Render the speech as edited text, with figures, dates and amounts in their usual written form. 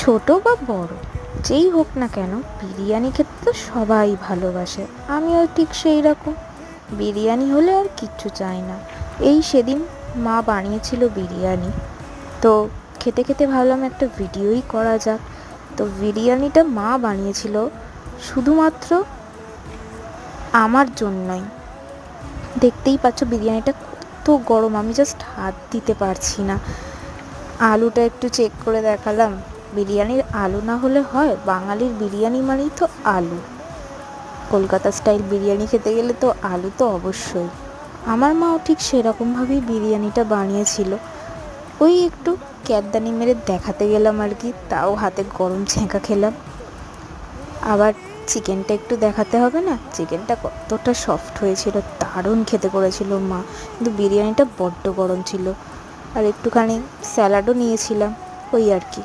ছোট বা বড় যেই হোক না কেন বিরিয়ানি খেতে তো সবাই ভালোবাসে। আমিও ঠিক সেই রকম। বিরিয়ানি হলে আর কিচ্ছু চাই না। এই সেদিন মা বানিয়েছিল বিরিয়ানি, তো খেতে খেতে ভাবলাম একটা ভিডিওই করা যাক। তো বিরিয়ানিটা মা বানিয়েছিল শুধুমাত্র আমার জন্যই। দেখতেই পাচ্ছ বিরিয়ানিটা কত গরম, আমি জাস্ট হাত দিতে পারছি না। আলুটা একটু চেক করে দেখালাম, বিরিয়ানির আলু না হলে হয়? বাঙালির বিরিয়ানি মানেই তো আলু। কলকাতা স্টাইল বিরিয়ানি খেতে গেলে তো আলু তো অবশ্যই। আমার মাও ঠিক সেরকমভাবেই বিরিয়ানিটা বানিয়েছিল। ওই একটু ক্যাদদানি মেরে দেখাতে গেলাম আর কি, তাও হাতে গরম ছ্যাঁকা খেলাম। আবার চিকেনটা একটু দেখাতে হবে না, চিকেনটা কতটা সফট হয়েছিল, দারুণ খেতে করেছিল মা। কিন্তু বিরিয়ানিটা বড্ড গরম ছিল। আর একটুখানি স্যালাডও নিয়েছিলাম, ওই আর কি।